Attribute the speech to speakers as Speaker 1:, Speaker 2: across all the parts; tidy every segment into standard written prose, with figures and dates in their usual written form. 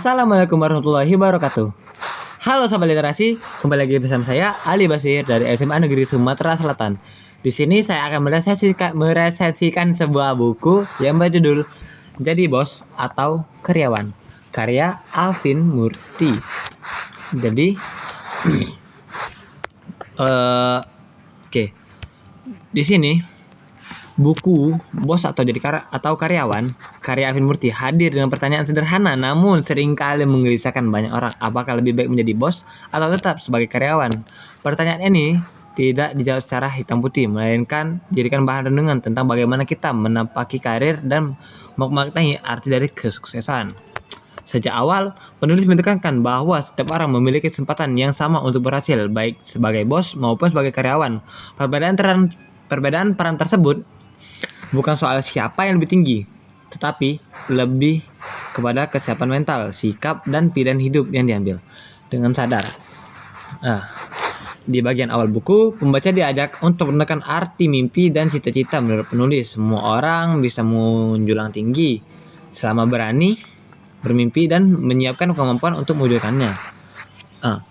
Speaker 1: Assalamualaikum warahmatullahi wabarakatuh. Halo Sobat Literasi, kembali lagi bersama saya Ali Basir dari SMA Negeri Sumatera Selatan. Di sini saya akan meresensikan sebuah buku yang berjudul Jadi Bos atau Karyawan, karya Alvin Murty. Jadi, oke. Di sini buku Bos atau Karyawan karya Alvin Murty hadir dengan pertanyaan sederhana namun seringkali menggelisahkan banyak orang. Apakah lebih baik menjadi bos atau tetap sebagai karyawan? Pertanyaan ini tidak dijawab secara hitam putih, melainkan dijadikan bahan renungan tentang bagaimana kita menapaki karir dan memaknai arti dari kesuksesan. Sejak awal, penulis menekankan bahwa setiap orang memiliki kesempatan yang sama untuk berhasil, baik sebagai bos maupun sebagai karyawan. Perbedaan peran tersebut bukan soal siapa yang lebih tinggi, tetapi lebih kepada kesiapan mental, sikap, dan pilihan hidup yang diambil dengan sadar. Di bagian awal buku, pembaca diajak untuk menekan arti mimpi dan cita-cita. Menurut penulis, semua orang bisa menjulang tinggi selama berani bermimpi dan menyiapkan kemampuan untuk mewujudkannya.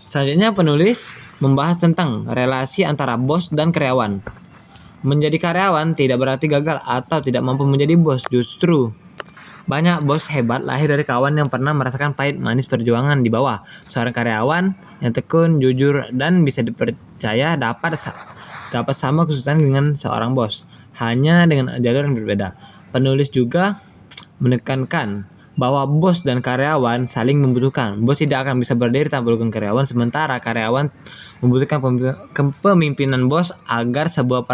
Speaker 1: Selanjutnya penulis membahas tentang relasi antara bos dan karyawan. Menjadi karyawan tidak berarti gagal atau tidak mampu menjadi bos. Justru banyak bos hebat lahir dari kawan yang pernah merasakan pahit manis perjuangan di bawah. Seorang karyawan yang tekun, jujur, dan bisa dipercaya dapat sama kesulitan dengan seorang bos, hanya dengan jalur yang berbeda. Penulis juga menekankan bahwa bos dan karyawan saling membutuhkan. Bos tidak akan bisa berdiri tanpa dukungan karyawan, sementara karyawan membutuhkan kepemimpinan bos agar sebuah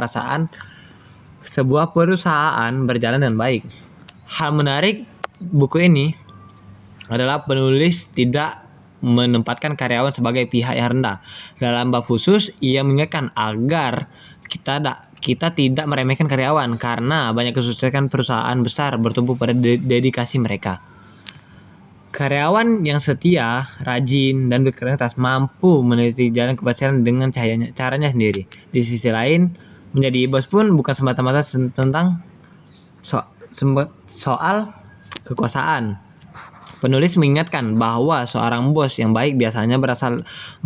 Speaker 1: perusahaan berjalan dengan baik. Hal menarik buku ini adalah penulis tidak menempatkan karyawan sebagai pihak yang rendah. Dalam bab khusus, ia mengingatkan agar kita tidak meremehkan karyawan karena banyak kesuksesan perusahaan besar bertumbuh pada dedikasi mereka. Karyawan yang setia, rajin, dan bekerja mampu meneliti jalan keberhasilan dengan caranya sendiri. Di sisi lain, menjadi bos pun bukan semata-mata tentang soal kekuasaan. Penulis mengingatkan bahwa seorang bos yang baik biasanya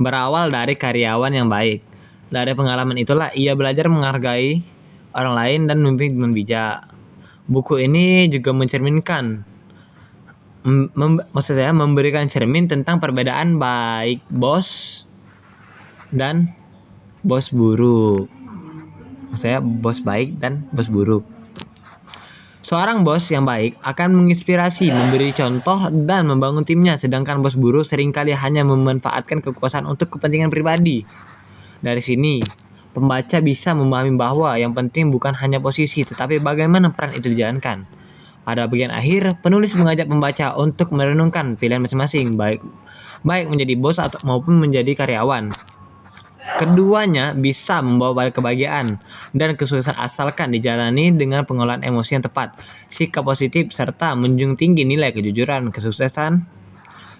Speaker 1: berawal dari karyawan yang baik. Dari pengalaman itulah ia belajar menghargai orang lain dan memimpin dengan bijak. Buku ini juga mencerminkan memberikan cermin tentang perbedaan baik bos dan bos buruk. Bos baik dan bos buruk. Seorang bos yang baik akan menginspirasi, memberi contoh, dan membangun timnya, sedangkan bos buruk seringkali hanya memanfaatkan kekuasaan untuk kepentingan pribadi. Dari sini, pembaca bisa memahami bahwa yang penting bukan hanya posisi, tetapi bagaimana peran itu dijalankan. Pada bagian akhir, penulis mengajak pembaca untuk merenungkan pilihan masing-masing, baik menjadi bos maupun menjadi karyawan. Keduanya bisa membawa pada kebahagiaan dan kesuksesan asalkan dijalani dengan pengolahan emosi yang tepat, sikap positif, serta menjunjung tinggi nilai kejujuran. Kesuksesan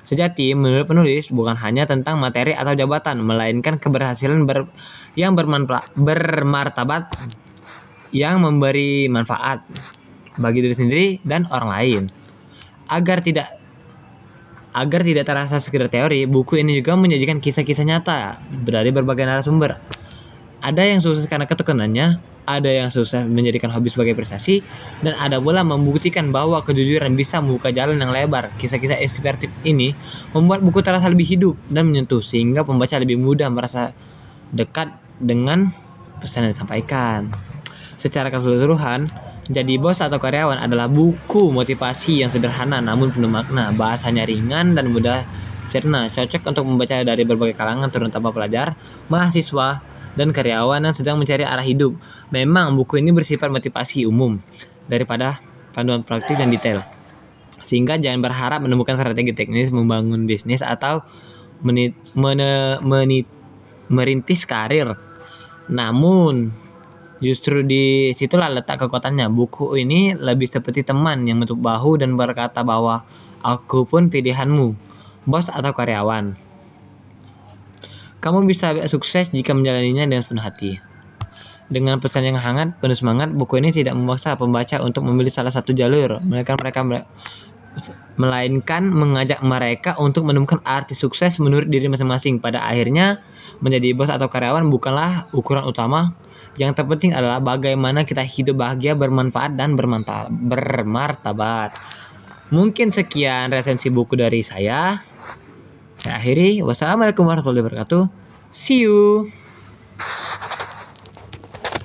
Speaker 1: sejati menurut penulis bukan hanya tentang materi atau jabatan, melainkan keberhasilan yang bermartabat, yang memberi manfaat bagi diri sendiri dan orang lain. Agar tidak terasa sekedar teori, buku ini juga menyajikan kisah-kisah nyata dari berbagai narasumber. Ada yang sukses karena ketekunannya, ada yang sukses menjadikan hobi sebagai prestasi, dan ada pula membuktikan bahwa kejujuran bisa membuka jalan yang lebar. Kisah-kisah inspiratif ini membuat buku terasa lebih hidup dan menyentuh, sehingga pembaca lebih mudah merasa dekat dengan pesan yang disampaikan. Secara keseluruhan, Jadi Bos atau Karyawan adalah buku motivasi yang sederhana namun penuh makna. Bahasanya ringan dan mudah dicerna, cocok untuk membaca dari berbagai kalangan, terutama pelajar, mahasiswa, dan karyawan yang sedang mencari arah hidup. Memang buku ini bersifat motivasi umum daripada panduan praktik dan detail, sehingga jangan berharap menemukan strategi teknis membangun bisnis atau merintis karir. Namun justru di situlah letak kekuatannya. Buku ini lebih seperti teman yang menutup bahu dan berkata bahwa aku pun pilihanmu, bos atau karyawan. Kamu bisa sukses jika menjalaninya dengan sepenuh hati. Dengan pesan yang hangat, penuh semangat, buku ini tidak memaksa pembaca untuk memilih salah satu jalur. melainkan mengajak mereka untuk menemukan arti sukses menurut diri masing-masing. Pada akhirnya, menjadi bos atau karyawan bukanlah ukuran utama. Yang terpenting adalah bagaimana kita hidup bahagia, bermanfaat, dan bermartabat. Mungkin sekian resensi buku dari saya. Saya akhiri. Wassalamualaikum warahmatullahi wabarakatuh. See you.